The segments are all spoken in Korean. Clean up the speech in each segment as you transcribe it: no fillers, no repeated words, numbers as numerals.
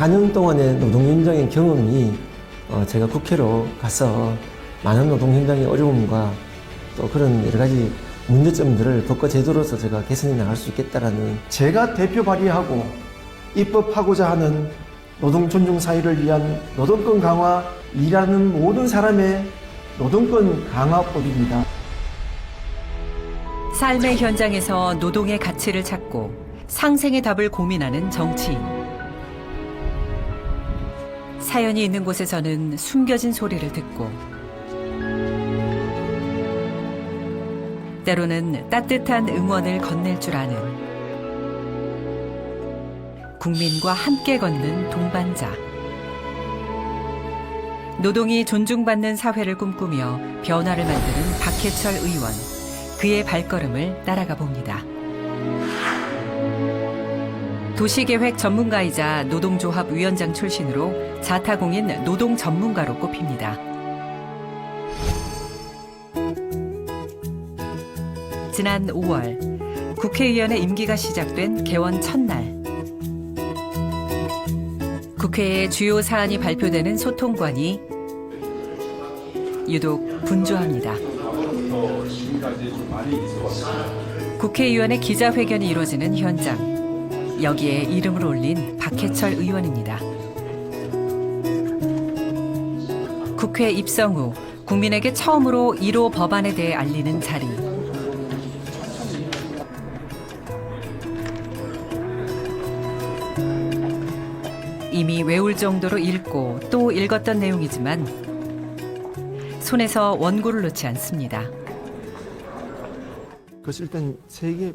4년 동안의 노동 현장의 경험이 제가 국회로 가서 많은 노동 현장의 어려움과 또 그런 여러 가지 문제점들을 법과 제도로서 제가 개선해 나갈 수 있겠다라는, 제가 대표 발의하고 입법하고자 하는 노동 존중 사회를 위한 노동권 강화, 일하는 모든 사람의 노동권 강화법입니다. 삶의 현장에서 노동의 가치를 찾고 상생의 답을 고민하는 정치인. 사연이 있는 곳에서는 숨겨진 소리를 듣고 때로는 따뜻한 응원을 건넬 줄 아는 국민과 함께 걷는 동반자. 노동이 존중받는 사회를 꿈꾸며 변화를 만드는 박해철 의원. 그의 발걸음을 따라가 봅니다. 도시계획 전문가이자 노동조합 위원장 출신으로 자타공인 노동 전문가로 꼽힙니다. 지난 5월 국회의원의 임기가 시작된 개원 첫날, 국회의 주요 사안이 발표되는 소통관이 유독 분주합니다. 국회의원의 기자회견이 이루어지는 현장. 여기에 이름을 올린 박해철 의원입니다. 국회 입성 후 국민에게 처음으로 1호 법안에 대해 알리는 자리. 이미 외울 정도로 읽고 또 읽었던 내용이지만 손에서 원고를 놓지 않습니다. 그래서 일단 세 개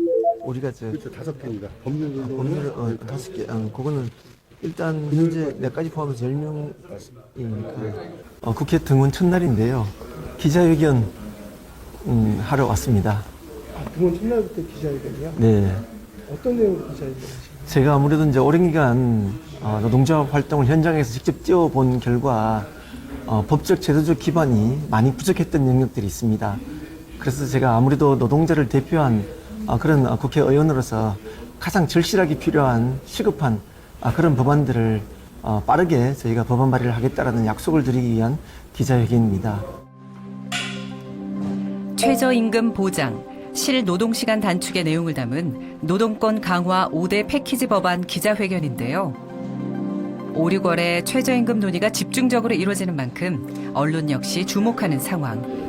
우리가 그렇죠. 5개입니다. 법률 법률을 5개, 그거는 일단 현재 내까지 포함해서 10명이니까 국회 등원 첫날인데요. 기자회견 하러 왔습니다. 등원 첫날부터 기자회견이요? 네. 어떤 내용으로 기자회견이신가요? 제가 아무래도 이제 오랜 기간 노동조합 활동을 현장에서 직접 뛰어본 결과 법적 제도적 기반이 많이 부족했던 영역들이 있습니다. 그래서 제가 아무래도 노동자를 대표한 그런 국회의원으로서 가장 절실하게 필요한 시급한 그런 법안들을 빠르게 저희가 법안 발의를 하겠다라는 약속을 드리기 위한 기자회견입니다. 최저임금 보장, 실노동시간 단축의 내용을 담은 노동권 강화 5대 패키지 법안 기자회견인데요. 5, 6월에 최저임금 논의가 집중적으로 이루어지는 만큼 언론 역시 주목하는 상황.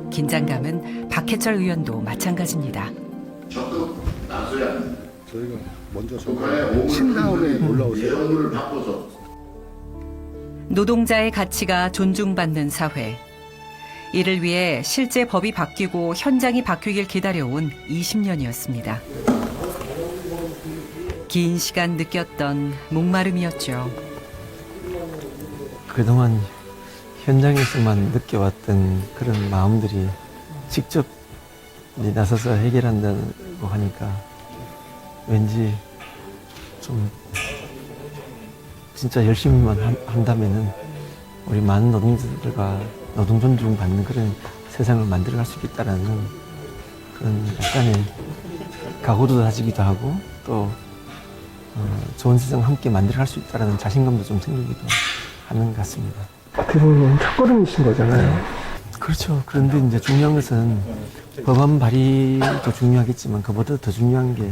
긴장감은 박해철 의원도 마찬가지입니다. 적극 나서야 합니다. 저희가 먼저 친 다음에 올라오세요. 노동자의 가치가 존중받는 사회. 이를 위해 실제 법이 바뀌고 현장이 바뀌길 기다려온 20년이었습니다. 긴 시간 느꼈던 목마름이었죠. 그동안 현장에서만 느껴왔던 그런 마음들이 직접 이제 나서서 해결한다고 하니까 왠지 좀 진짜 열심히만 한다면은 우리 많은 노동자들과 노동 존중받는 그런 세상을 만들어갈 수 있겠다라는 그런 약간의 각오도 다지기도 하고 또 좋은 세상을 함께 만들어갈 수 있다라는 자신감도 좀 생기기도 하는 것 같습니다. 어떻게 보면 첫걸음이신 거잖아요. 그렇죠. 그런데 이제 중요한 것은 법안 발의도 중요하겠지만 그보다 더 중요한 게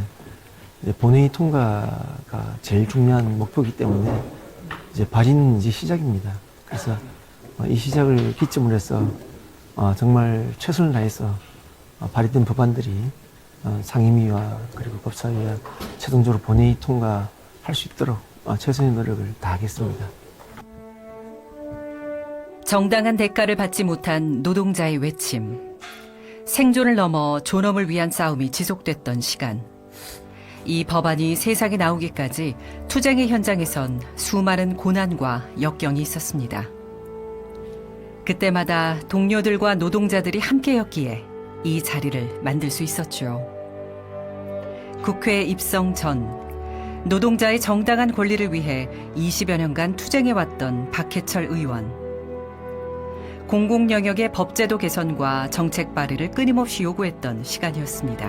이제 본회의 통과가 제일 중요한 목표이기 때문에 이제 발의는 이제 시작입니다. 그래서 이 시작을 기점으로 해서 정말 최선을 다해서 발의된 법안들이 상임위와 그리고 법사위와 최종적으로 본회의 통과할 수 있도록 최선의 노력을 다하겠습니다. 정당한 대가를 받지 못한 노동자의 외침. 생존을 넘어 존엄을 위한 싸움이 지속됐던 시간. 이 법안이 세상에 나오기까지 투쟁의 현장에선 수많은 고난과 역경이 있었습니다. 그때마다 동료들과 노동자들이 함께였기에 이 자리를 만들 수 있었죠. 국회 입성 전 노동자의 정당한 권리를 위해 20여 년간 투쟁해왔던 박해철 의원. 공공영역의 법제도 개선과 정책 발의를 끊임없이 요구했던 시간이었습니다.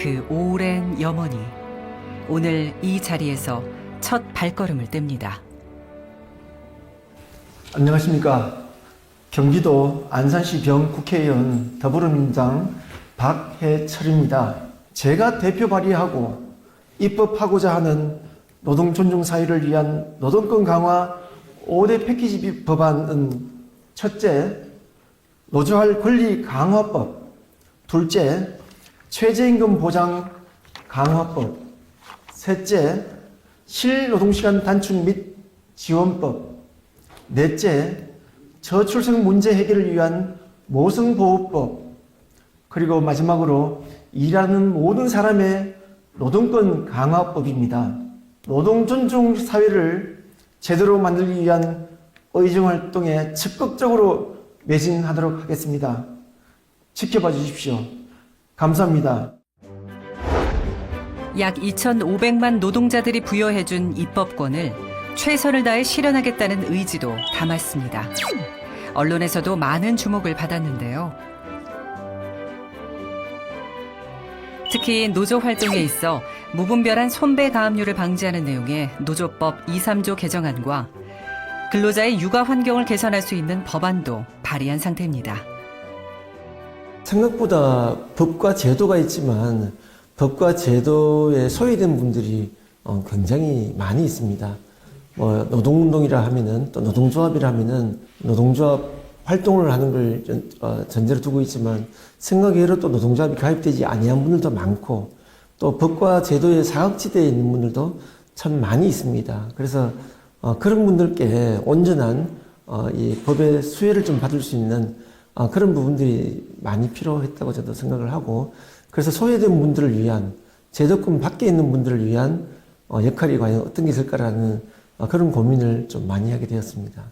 그 오랜 염원이 오늘 이 자리에서 첫 발걸음을 뗍니다. 안녕하십니까. 경기도 안산시 병 국회의원 더불어민주당 박해철입니다. 제가 대표 발의하고 입법하고자 하는 노동 존중 사회를 위한 노동권 강화 5대 패키지 법안은 첫째, 노조할 권리 강화법, 둘째, 최저임금 보장 강화법, 셋째, 실노동시간 단축 및 지원법, 넷째, 저출생 문제 해결을 위한 모성보호법, 그리고 마지막으로 일하는 모든 사람의 노동권 강화법입니다. 노동 존중 사회를 제대로 만들기 위한 의정활동에 적극적으로 매진하도록 하겠습니다. 지켜봐 주십시오. 감사합니다. 약 2,500만 노동자들이 부여해준 입법권을 최선을 다해 실현하겠다는 의지도 담았습니다. 언론에서도 많은 주목을 받았는데요. 특히 노조 활동에 있어 무분별한 손배 가압류를 방지하는 내용의 노조법 2, 3조 개정안과 근로자의 육아 환경을 개선할 수 있는 법안도 발의한 상태입니다. 생각보다 법과 제도가 있지만 법과 제도에 소외된 분들이 굉장히 많이 있습니다. 노동운동이라 하면은 또 노동조합이라 하면은 노동조합 활동을 하는 걸 전제로 두고 있지만 생각외로 또 노동조합이 가입되지 아니한 분들도 많고 또 법과 제도의 사각지대에 있는 분들도 참 많이 있습니다. 그래서 그런 분들께 온전한 이 법의 수혜를 좀 받을 수 있는 그런 부분들이 많이 필요했다고 저도 생각을 하고 그래서 소외된 분들을 위한 제도권 밖에 있는 분들을 위한 역할이 과연 어떤 게 있을까라는 그런 고민을 좀 많이 하게 되었습니다.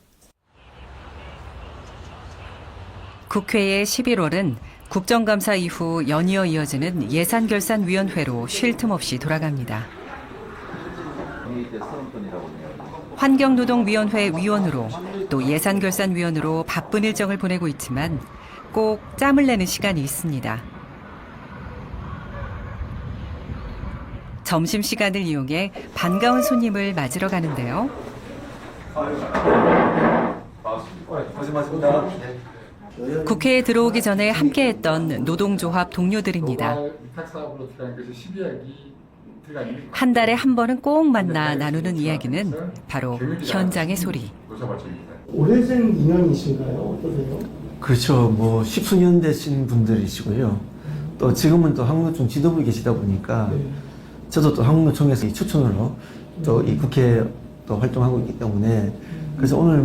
국회의 11월은 국정감사 이후 연이어 이어지는 예산결산위원회로 쉴 틈 없이 돌아갑니다. 환경노동위원회 위원으로 또 예산결산위원으로 바쁜 일정을 보내고 있지만 꼭 짬을 내는 시간이 있습니다. 점심시간을 이용해 반가운 손님을 맞으러 가는데요. 국회에 들어오기 전에 함께했던 노동조합 동료들입니다. 한 달에 한 번은 꼭 만나 나누는 이야기는 바로 현장의 소리. 오래된 인연이신가요? 어떠세요? 그렇죠. 십수년 되신 분들이시고요. 또 지금은 또 한국노총 지도부에 계시다 보니까 저도 또 한국노총에서 이 추천으로 또 이 국회에 또 활동하고 있기 때문에 그래서 오늘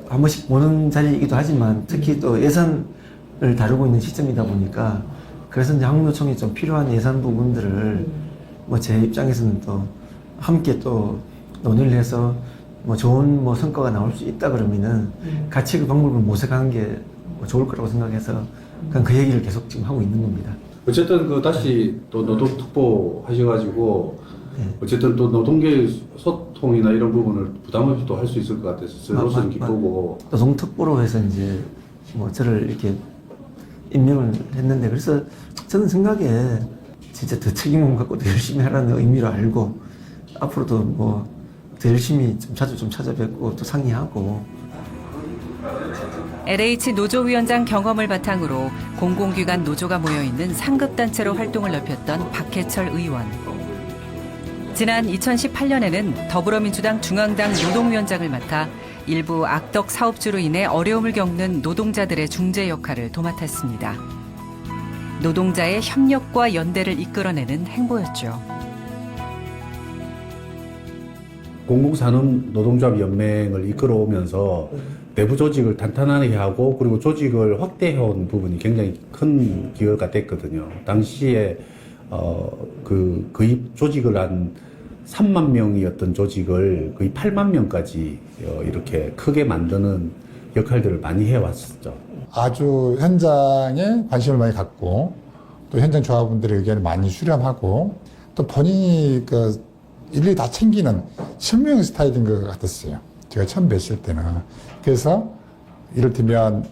한 번씩 보는 자리이기도 하지만 특히 또 예산을 다루고 있는 시점이다 보니까 그래서 이제 한국노총이 좀 필요한 예산 부분들을 제 입장에서는 또 함께 또 논의를 해서 좋은 성과가 나올 수 있다 그러면은 같이 그 방법을 모색하는 게 좋을 거라고 생각해서 그냥 그 얘기를 계속 지금 하고 있는 겁니다. 어쨌든 다시 또 노동특보 하셔가지고 어쨌든 또 노동계 소통이나 이런 부분을 부담 없이 또 할 수 있을 것 같아서 저로서는 기쁘고 노동특보로 해서 이제 저를 이렇게 임명을 했는데 그래서 저는 생각에 진짜 더 책임감 갖고 더 열심히 하라는 의미로 알고 앞으로도 더 열심히 좀 자주 찾아뵙고 또 상의하고 LH 노조위원장 경험을 바탕으로 공공기관 노조가 모여있는 상급단체로 활동을 넓혔던 박해철 의원. 지난 2018년에는 더불어민주당 중앙당 노동위원장을 맡아 일부 악덕 사업주로 인해 어려움을 겪는 노동자들의 중재 역할을 도맡았습니다. 노동자의 협력과 연대를 이끌어내는 행보였죠. 공공산업 노동조합 연맹을 이끌어오면서 내부 조직을 탄탄하게 하고 그리고 조직을 확대해온 부분이 굉장히 큰 기여가 됐거든요. 당시에 거의 조직을 한 3만 명이었던 조직을 거의 8만 명까지 이렇게 크게 만드는 역할들을 많이 해왔었죠. 아주 현장에 관심을 많이 갖고 또 현장 조합원들의 의견을 많이 수렴하고 또 본인이 일일이 다 챙기는 실무형 스타일인 것 같았어요. 제가 처음 뵀을 때는. 그래서 이를테면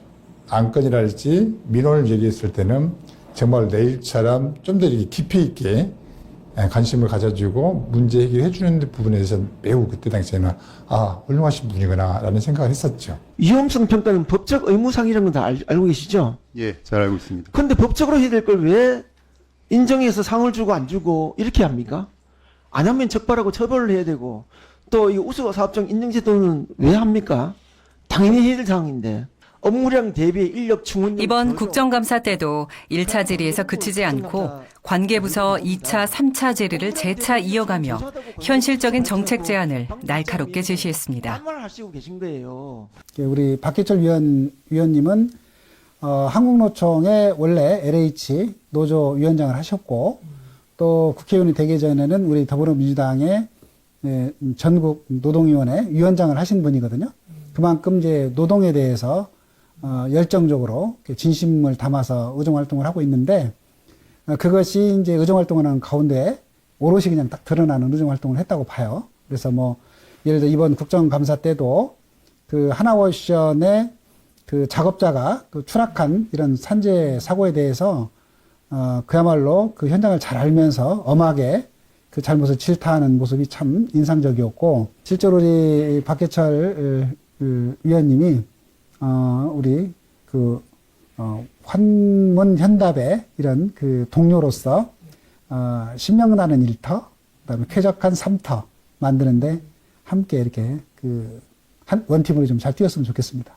안건이랄지 민원을 제기했을 때는 정말 내일처럼 좀 더 이렇게 깊이 있게 관심을 가져주고 문제 해결해 주는 부분에 대해서 매우 그때 당시에는 훌륭하신 분이구나 라는 생각을 했었죠. 위험성 평가는 법적 의무사항이라는 건 다 알고 계시죠? 예, 잘 알고 있습니다. 근데 법적으로 해야 될 걸 왜 인정해서 상을 주고 안 주고 이렇게 합니까? 안 하면 적발하고 처벌을 해야 되고 또 이 우수사업장 인증제도는 왜 합니까? 당연히 해야 될 사항인데 업무량 대비 인력 충원 이번 국정감사 때도 1차 질의에서 그치지 않고 관계부서 2차, 3차 질의를 재차 이어가며 현실적인 정책 제안을 날카롭게 제시했습니다. 말을 하시고 계신 거예요. 우리 박기철 위원님은 한국노총의 원래 LH 노조 위원장을 하셨고 또 국회의원이 되기 전에는 우리 더불어민주당의 전국 노동위원회 위원장을 하신 분이거든요. 그만큼 이제 노동에 대해서 열정적으로 진심을 담아서 의정활동을 하고 있는데 그것이 이제 의정활동을 하는 가운데 오롯이 그냥 딱 드러나는 의정활동을 했다고 봐요. 그래서 뭐 예를 들어 이번 국정감사 때도 그 하나워션의 그 작업자가 그 추락한 이런 산재 사고에 대해서 그야말로 그 현장을 잘 알면서 엄하게 그 잘못을 질타하는 모습이 참 인상적이었고 실제로 우리 박해철 위원님이 우리 그 환문현답의 이런 그 동료로서 신명나는 일터, 그다음에 쾌적한 삼터 만드는데 함께 이렇게 그 한 원팀으로 좀 잘 뛰었으면 좋겠습니다.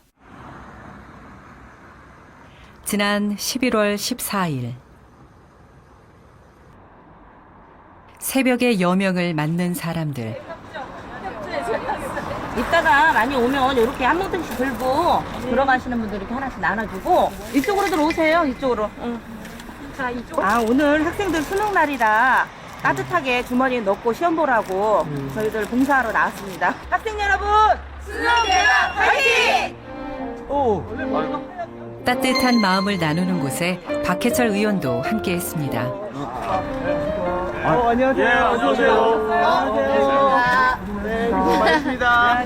지난 11월 14일 새벽에 여명을 맞는 사람들. 이따가 많이 오면 이렇게 한 모금씩 들고 들어가시는 분들 이렇게 하나씩 나눠주고 이쪽으로 들어오세요. 이쪽으로. 응. 자, 이쪽. 오늘 학생들 수능 날이라 따뜻하게 주머니에 넣고 시험 보라고 저희들 봉사하러 나왔습니다. 학생 여러분, 수능 대박 화이팅! 따뜻한 마음을 나누는 곳에 박해철 의원도 함께했습니다. 안녕하세요. 안녕하세요. 네, 고생 많으십니다.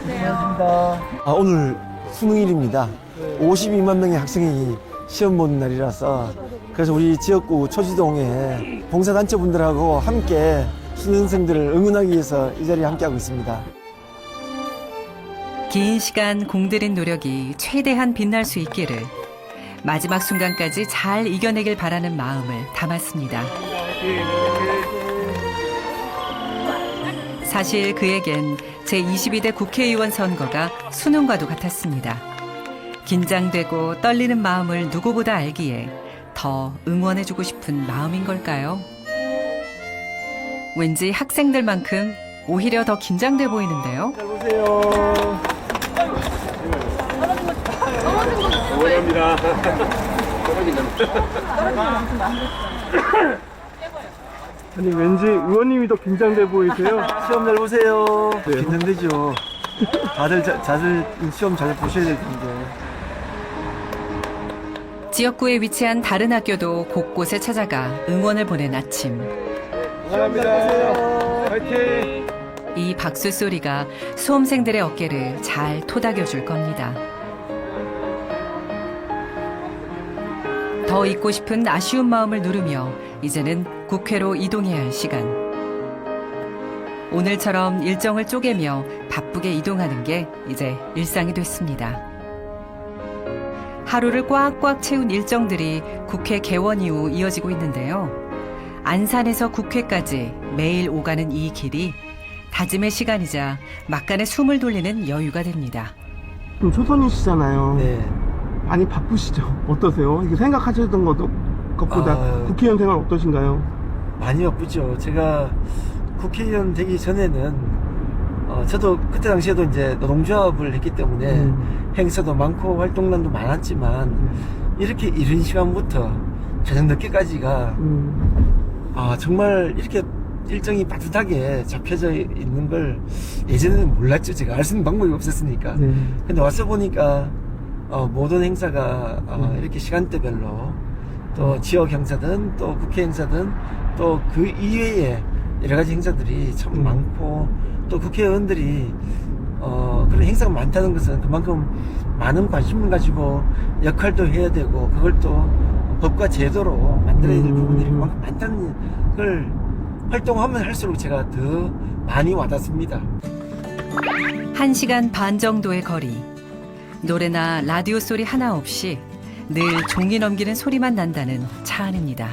오늘 수능일입니다. 52만 명의 학생이 시험 보는 날이라서 그래서 우리 지역구 초지동에 봉사단체분들하고 함께 수능생들을 응원하기 위해서 이 자리에 함께하고 있습니다. 긴 시간 공들인 노력이 최대한 빛날 수 있기를 마지막 순간까지 잘 이겨내길 바라는 마음을 담았습니다. 사실 그에겐 제22대 국회의원 선거가 수능과도 같았습니다. 긴장되고 떨리는 마음을 누구보다 알기에 더 응원해주고 싶은 마음인 걸까요? 왠지 학생들만큼 오히려 더 긴장돼 보이는데요. 잘 보세요. 아니 왠지 의원님이 더 긴장돼 보이세요? 시험 잘 보세요. 네. 긴장되죠. 다들 시험 잘 보셔야 될 텐데. 지역구에 위치한 다른 학교도 곳곳에 찾아가 응원을 보낸 아침. 감사합니다. 화이팅! 이 박수 소리가 수험생들의 어깨를 잘 토닥여줄 겁니다. 더 잊고 싶은 아쉬운 마음을 누르며 이제는 국회로 이동해야 할 시간. 오늘처럼 일정을 쪼개며 바쁘게 이동하는 게 이제 일상이 됐습니다. 하루를 꽉꽉 채운 일정들이 국회 개원 이후 이어지고 있는데요. 안산에서 국회까지 매일 오가는 이 길이 다짐의 시간이자 막간의 숨을 돌리는 여유가 됩니다. 좀 초선이시잖아요. 네. 많이 바쁘시죠? 어떠세요? 이게 생각하셨던 것보다 국회의원 생활 어떠신가요? 많이 바쁘죠. 제가 국회의원 되기 전에는 저도 그때 당시에도 이제 노동조합을 했기 때문에 행사도 많고 활동량도 많았지만 이렇게 이른 시간부터 저녁 늦게까지가 정말 이렇게 일정이 빠듯하게 잡혀져 있는 걸 예전에는 몰랐죠. 제가 알 수 있는 방법이 없었으니까. 네. 근데 와서 보니까 모든 행사가 이렇게 시간대별로 또 지역 행사든 또 국회 행사든 또 그 이외에 여러 가지 행사들이 참 많고 또 국회의원들이 그런 행사가 많다는 것은 그만큼 많은 관심을 가지고 역할도 해야 되고 그걸 또 법과 제도로 만들어야 될 부분들이 그만큼 많다는 걸 활동하면 할수록 제가 더 많이 와닿습니다. 1시간 반 정도의 거리. 노래나 라디오 소리 하나 없이 늘 종이 넘기는 소리만 난다는 차 안입니다.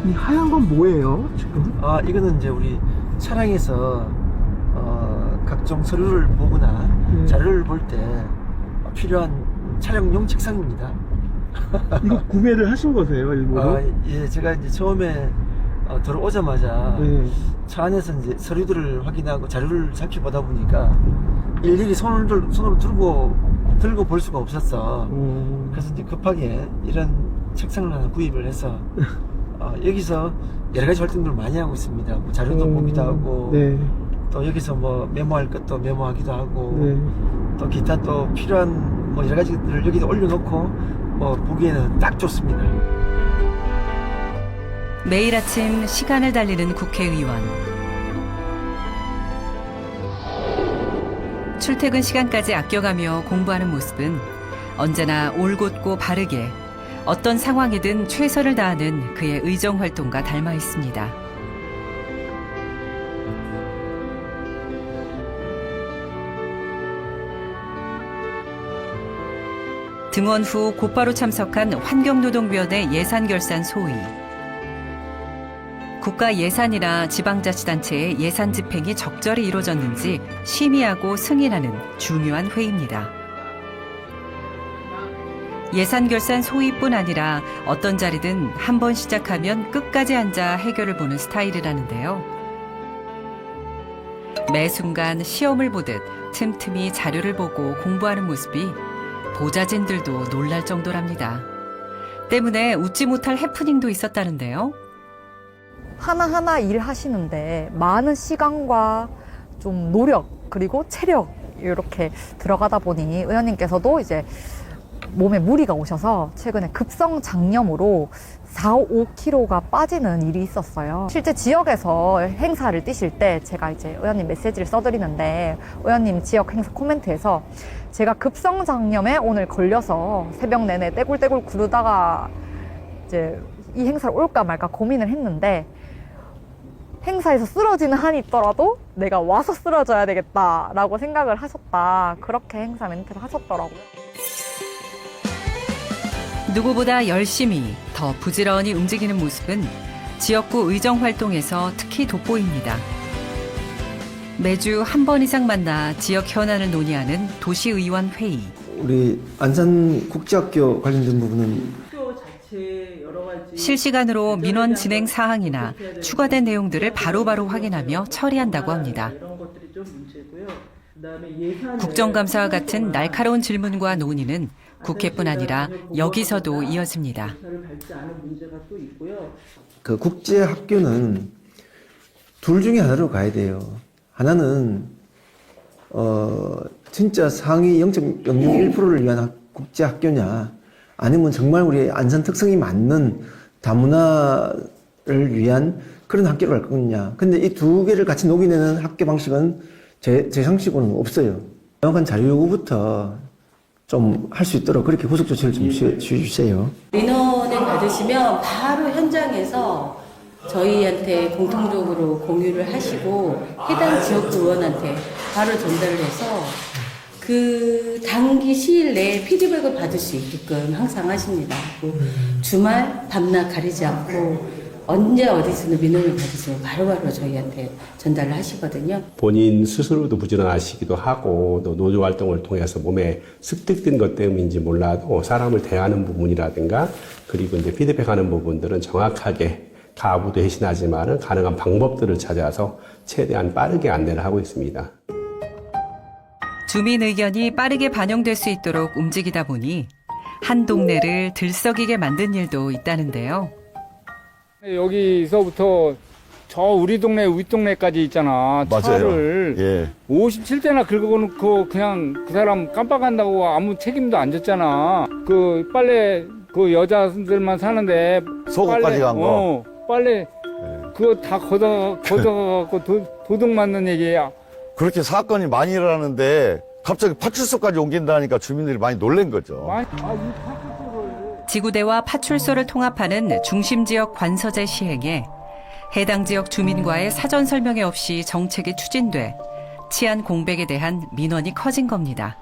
이 하얀 건 뭐예요, 지금? 아, 이거는 이제 우리 차량에서 각종 서류를 보거나 자료를 볼 때 필요한 촬영용 책상입니다. 이거 구매를 하신 거세요, 일부러? 예, 제가 이제 처음에 들어오자마자 차 안에서 이제 서류들을 확인하고 자료를 살펴보다 보니까 일일이 손으로 들고 볼 수가 없었어. 그래서 이제 급하게 이런 책상을 하나 구입을 해서 여기서 여러 가지 활동들을 많이 하고 있습니다. 뭐 자료도 보기도 하고, 네. 또 여기서 뭐 메모할 것도 메모하기도 하고, 네. 또 기타 또 필요한 뭐 여러 가지들을 여기다 올려놓고 뭐 보기에는 딱 좋습니다. 매일 아침 시간을 달리는 국회의원. 출퇴근 시간까지 아껴가며 공부하는 모습은 언제나 올곧고 바르게 어떤 상황이든 최선을 다하는 그의 의정 활동과 닮아 있습니다. 등원 후 곧바로 참석한 환경노동위원회 예산결산 소위. 국가 예산이나 지방자치단체의 예산 집행이 적절히 이루어졌는지 심의하고 승인하는 중요한 회의입니다. 예산결산 소위뿐 아니라 어떤 자리든 한 번 시작하면 끝까지 앉아 해결을 보는 스타일이라는데요. 매 순간 시험을 보듯 틈틈이 자료를 보고 공부하는 모습이 보좌진들도 놀랄 정도랍니다. 때문에 웃지 못할 해프닝도 있었다는데요. 하나하나 일하시는데 많은 시간과 좀 노력 그리고 체력 이렇게 들어가다 보니 의원님께서도 이제 몸에 무리가 오셔서 최근에 급성장염으로 4-5kg가 빠지는 일이 있었어요. 실제 지역에서 행사를 뛰실 때 제가 이제 의원님 메시지를 써드리는데 의원님 지역 행사 코멘트에서 제가 급성장염에 오늘 걸려서 새벽 내내 떼굴떼굴 구르다가 이제 이 행사를 올까 말까 고민을 했는데 행사에서 쓰러지는 한이 있더라도 내가 와서 쓰러져야 되겠다라고 생각을 하셨다. 그렇게 행사 멘트를 하셨더라고요. 누구보다 열심히 더 부지런히 움직이는 모습은 지역구 의정 활동에서 특히 돋보입니다. 매주 한 번 이상 만나 지역 현안을 논의하는 도시의원 회의. 우리 안산국제학교 관련된 부분은 실시간으로 민원 진행 사항이나 추가된 내용들을 바로바로 확인하며 처리한다고 합니다. 국정감사와 같은 날카로운 질문과 논의는 국회뿐 아니라 여기서도 이어집니다. 그 국제학교는 둘 중에 하나로 가야 돼요. 하나는 진짜 상위 0.001%를 위한 국제학교냐, 아니면 정말 우리 안산 특성이 맞는 다문화를 위한 그런 학교를 갈 거냐. 근데 이 두 개를 같이 녹여내는 학교 방식은 제 상식으로는 없어요. 명확한 자료 요구부터 좀 할 수 있도록 그렇게 후속 조치를 좀 주세요. 민원을 받으시면 바로 현장에서 저희한테 공통적으로 공유를 하시고 해당 지역구 의원한테 바로 전달을 해서 그 단기 시일 내에 피드백을 받을 수 있게끔 항상 하십니다. 주말, 밤낮 가리지 않고 언제 어디서든 민원을 받으시면 바로바로 저희한테 전달을 하시거든요. 본인 스스로도 부지런하시기도 하고 또 노조 활동을 통해서 몸에 습득된 것 때문인지 몰라도 사람을 대하는 부분이라든가 그리고 이제 피드백하는 부분들은 정확하게 가부도 해신하지만 가능한 방법들을 찾아서 최대한 빠르게 안내를 하고 있습니다. 주민 의견이 빠르게 반영될 수 있도록 움직이다 보니 한 동네를 들썩이게 만든 일도 있다는데요. 여기서부터 저 우리 동네 윗동네까지 있잖아. 차를 57대나 긁어놓고 그냥 그 사람 깜빡한다고 아무 책임도 안 졌잖아. 그 빨래 그 여자들만 사는데 속옷까지 간 거. 빨래 그거 다 걷어갖고 도둑 맞는 얘기야. 그렇게 사건이 많이 일어나는데 갑자기 파출소까지 옮긴다니까 주민들이 많이 놀란 거죠. 지구대와 파출소를 통합하는 중심지역 관서제 시행에 해당 지역 주민과의 사전 설명회 없이 정책이 추진돼 치안 공백에 대한 민원이 커진 겁니다.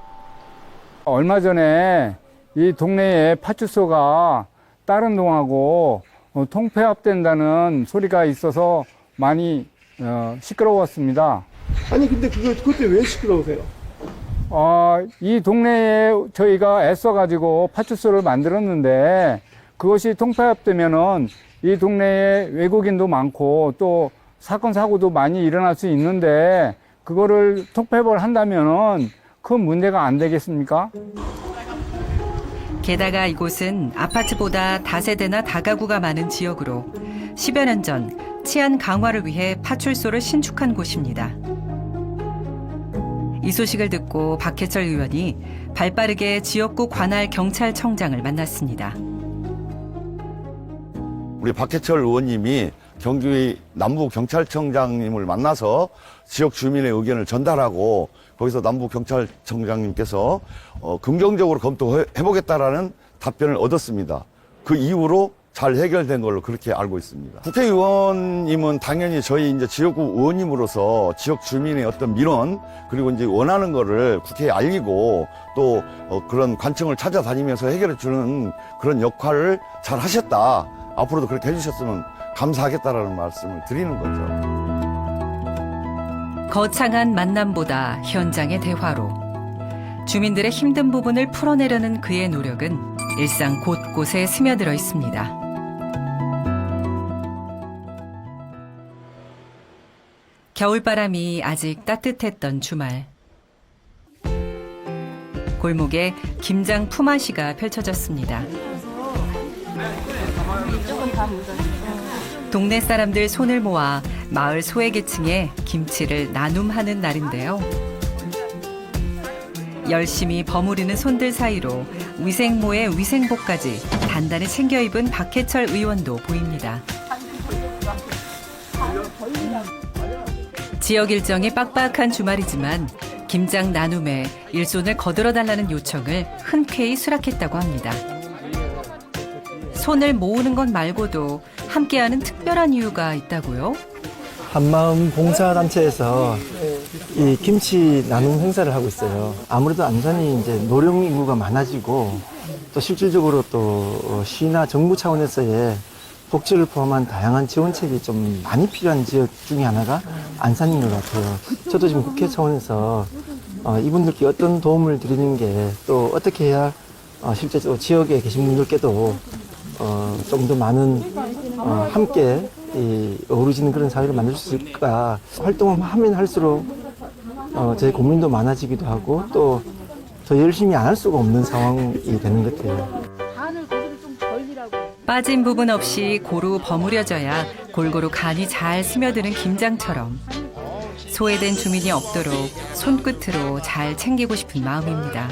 얼마 전에 이 동네에 파출소가 다른 동하고 통폐합된다는 소리가 있어서 많이 시끄러웠습니다. 아니 근데 그때 왜 시끄러우세요? 이 동네에 저희가 애써가지고 파출소를 만들었는데 그것이 통폐합되면은 이 동네에 외국인도 많고 또 사건 사고도 많이 일어날 수 있는데 그거를 통폐합을 한다면은 큰 문제가 안 되겠습니까? 게다가 이곳은 아파트보다 다세대나 다가구가 많은 지역으로 10여 년 전 치안 강화를 위해 파출소를 신축한 곳입니다. 이 소식을 듣고 박해철 의원이 발빠르게 지역구 관할 경찰청장을 만났습니다. 우리 박해철 의원님이 경기 남부경찰청장님을 만나서 지역 주민의 의견을 전달하고 거기서 남부경찰청장님께서 긍정적으로 검토해보겠다라는 답변을 얻었습니다. 그 이후로 잘 해결된 걸로 그렇게 알고 있습니다. 국회의원님은 당연히 저희 이제 지역구 의원님으로서 지역 주민의 어떤 민원 그리고 이제 원하는 거를 국회에 알리고 또 그런 관청을 찾아다니면서 해결해 주는 그런 역할을 잘 하셨다. 앞으로도 그렇게 해주셨으면 감사하겠다라는 말씀을 드리는 거죠. 거창한 만남보다 현장의 대화로 주민들의 힘든 부분을 풀어내려는 그의 노력은 일상 곳곳에 스며들어 있습니다. 겨울바람이 아직 따뜻했던 주말. 골목에 김장 품앗이가 펼쳐졌습니다. 동네 사람들 손을 모아 마을 소외계층에 김치를 나눔하는 날인데요. 열심히 버무리는 손들 사이로 위생모에 위생복까지 단단히 챙겨 입은 박해철 의원도 보입니다. 지역 일정이 빡빡한 주말이지만 김장 나눔에 일손을 거들어달라는 요청을 흔쾌히 수락했다고 합니다. 손을 모으는 것 말고도 함께하는 특별한 이유가 있다고요? 한마음 봉사단체에서 이 김치 나눔 행사를 하고 있어요. 아무래도 안산이 이제 노령 인구가 많아지고 또 실질적으로 또 시나 정부 차원에서의 복지를 포함한 다양한 지원책이 좀 많이 필요한 지역 중에 하나가 안산인 것 같아요. 저도 지금 국회 차원에서 이분들께 어떤 도움을 드리는 게 또 어떻게 해야 실제로 지역에 계신 분들께도 좀 더 많은 함께 어우러지는 그런 사회를 만들 수 있을까. 활동을 하면 할수록 제 고민도 많아지기도 하고 또 더 열심히 안 할 수가 없는 상황이 되는 것 같아요. 빠진 부분 없이 고루 버무려져야 골고루 간이 잘 스며드는 김장처럼 소외된 주민이 없도록 손끝으로 잘 챙기고 싶은 마음입니다.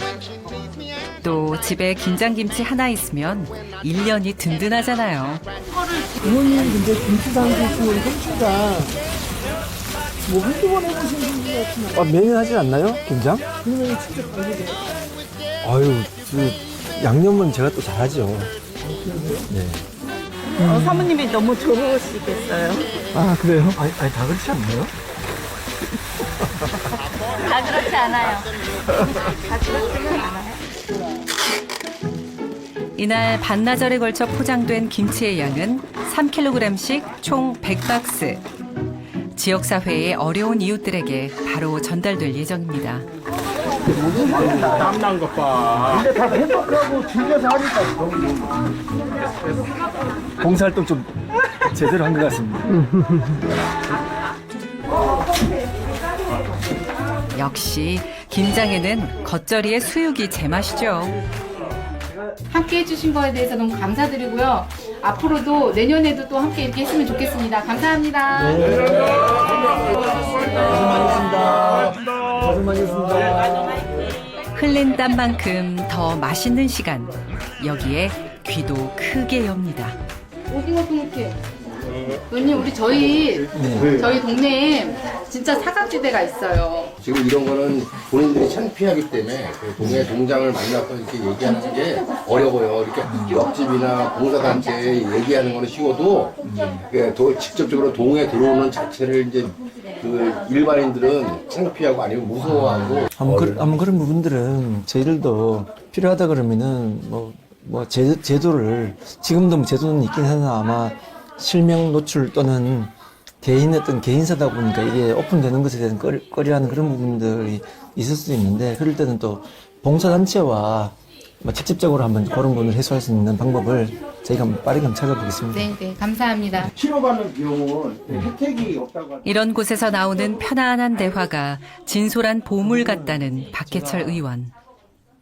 또 집에 김장김치 하나 있으면 1년이 든든하잖아요. 부모님 근데 김치 담그시는 솜씨가 뭐 한두 번 해보신 분들 같은 매년 하지 않나요? 김장? 그러면 직접 담그세요? 아유, 양념은 제가 또 잘하죠. 네. 사모님이 너무 좋으시겠어요. 아, 그래요? 아니, 다 그렇지 않나요? 다 그렇지 않아요. 다 그렇지는 않아요. 이날 반나절에 걸쳐 포장된 김치의 양은 3kg씩 총 100박스. 지역사회의 어려운 이웃들에게 바로 전달될 예정입니다. 땀난 것 봐. 근데 다 행복하고 즐겨서 하니까. 봉사활동 좀 제대로 한 것 같습니다. 역시 김장에는 겉절이의 수육이 제맛이죠. 함께 해주신 거에 대해서 너무 감사드리고요. 앞으로도 내년에도 또 함께 이렇게 했으면 좋겠습니다. 감사합니다. 고생 많으셨습니다. 흘린 땀만큼 더 맛있는 시간. 여기에 귀도 크게 엽니다. 오징어 통육회. 누님 우리 저희 동네에 진짜 사각지대가 있어요. 지금 이런 거는 본인들이 창피하기 때문에 그 동네 동장을 만나서 이렇게 얘기하는 게 어려워요. 이렇게 옆집이나 봉사단체에 얘기하는 거는 쉬워도 직접적으로 동에 들어오는 자체를 이제 그 일반인들은 창피하고 아니면 무서워하고. 아마 그런 부분들은 저희들도 필요하다 그러면은 제도를 지금도 제도는 있긴 하나 아마 실명 노출 또는 개인사다 보니까 이게 오픈되는 것에 대한 꺼려하는 그런 부분들이 있을 수도 있는데, 그럴 때는 또 봉사단체와 직접적으로 한번 그런 부분을 해소할 수 있는 방법을 저희가 빠르게 한번 찾아보겠습니다. 네, 감사합니다. 치료받는 비용은 혜택이 없다고. 이런 곳에서 나오는 편안한 대화가 진솔한 보물 같다는 박해철 의원.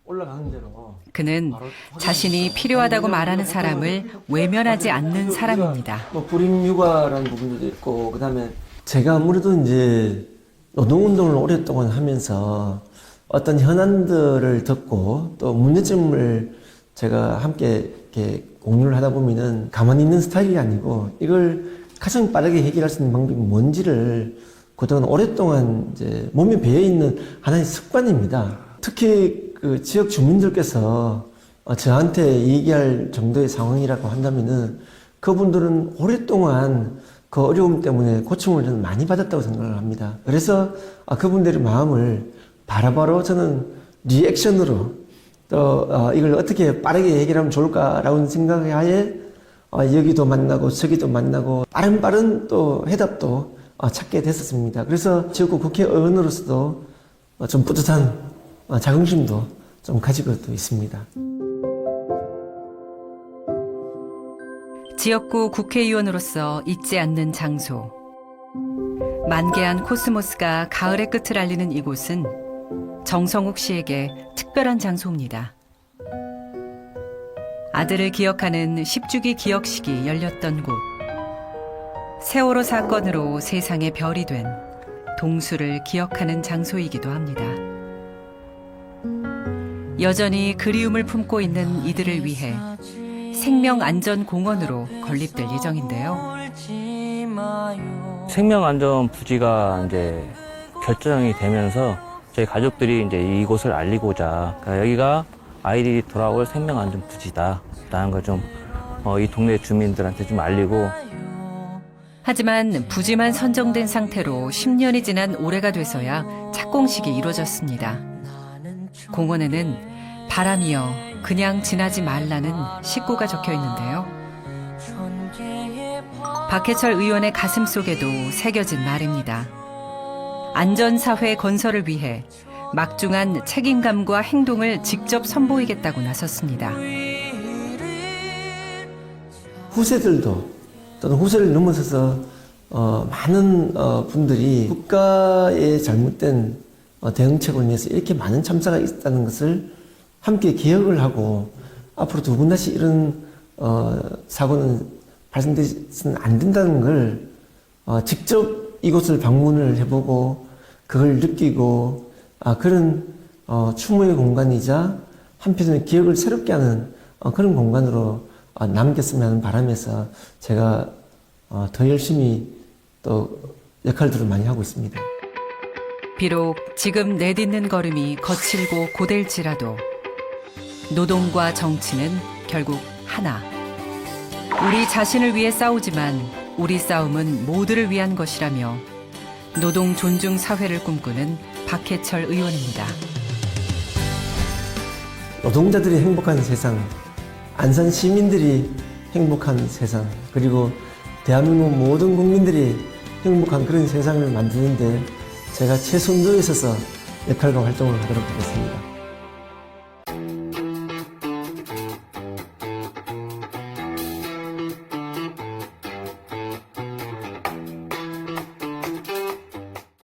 올라가는 대로 그는 자신이 필요하다고 말하는 사람을 외면하지 않는 사람입니다. 불임 육아라는 부분도 있고, 그다음에 제가 아무래도 이제 노동운동을 오랫동안 하면서 어떤 현안들을 듣고 또 문제점을 제가 함께 이렇게 공유를 하다 보면은 가만히 있는 스타일이 아니고 이걸 가장 빠르게 해결할 수 있는 방법이 뭔지를 그동안 오랫동안 이제 몸에 배어 있는 하나의 습관입니다. 특히 그 지역 주민들께서 저한테 얘기할 정도의 상황이라고 한다면은 그분들은 오랫동안 그 어려움 때문에 고충을 저는 많이 받았다고 생각을 합니다. 그래서 그분들의 마음을 바로바로 저는 리액션으로 또 이걸 어떻게 빠르게 해결하면 좋을까라는 생각에 하에 여기도 만나고 저기도 만나고 빠른 또 해답도 찾게 됐었습니다. 그래서 지역구 국회의원으로서도 좀 뿌듯한 자긍심도 좀 가지고 있습니다. 지역구 국회의원으로서 잊지 않는 장소. 만개한 코스모스가 가을의 끝을 알리는 이곳은 정성욱 씨에게 특별한 장소입니다. 아들을 기억하는 10주기 기억식이 열렸던 곳. 세월호 사건으로 세상에 별이 된 동수를 기억하는 장소이기도 합니다. 여전히 그리움을 품고 있는 이들을 위해 생명안전공원으로 건립될 예정인데요. 생명안전 부지가 이제 결정이 되면서 저희 가족들이 이제 이곳을 알리고자, 그러니까 여기가 아이들이 돌아올 생명안전 부지다라는 걸 좀 이 동네 주민들한테 좀 알리고. 하지만 부지만 선정된 상태로 10년이 지난 올해가 돼서야 착공식이 이루어졌습니다. 공원에는 바람이여 그냥 지나지 말라는 식구가 적혀 있는데요. 박해철 의원의 가슴 속에도 새겨진 말입니다. 안전사회 건설을 위해 막중한 책임감과 행동을 직접 선보이겠다고 나섰습니다. 후세들도 또는 후세를 넘어서서 많은 분들이 국가의 잘못된 대응책으로 인해서 이렇게 많은 참사가 있다는 것을 함께 기억을 하고 앞으로 두 번 다시 이런 사고는 발생되서는 안 된다는 걸 직접 이곳을 방문을 해보고 그걸 느끼고 그런 추모의 공간이자 한편으로 기억을 새롭게 하는 그런 공간으로 남겼으면 하는 바람에서 제가 더 열심히 또 역할들을 많이 하고 있습니다. 비록 지금 내딛는 걸음이 거칠고 고될지라도 노동과 정치는 결국 하나. 우리 자신을 위해 싸우지만 우리 싸움은 모두를 위한 것이라며 노동 존중 사회를 꿈꾸는 박해철 의원입니다. 노동자들이 행복한 세상, 안산 시민들이 행복한 세상, 그리고 대한민국 모든 국민들이 행복한 그런 세상을 만드는데 제가 최선도에 있어서 역할과 활동을 하도록 하겠습니다.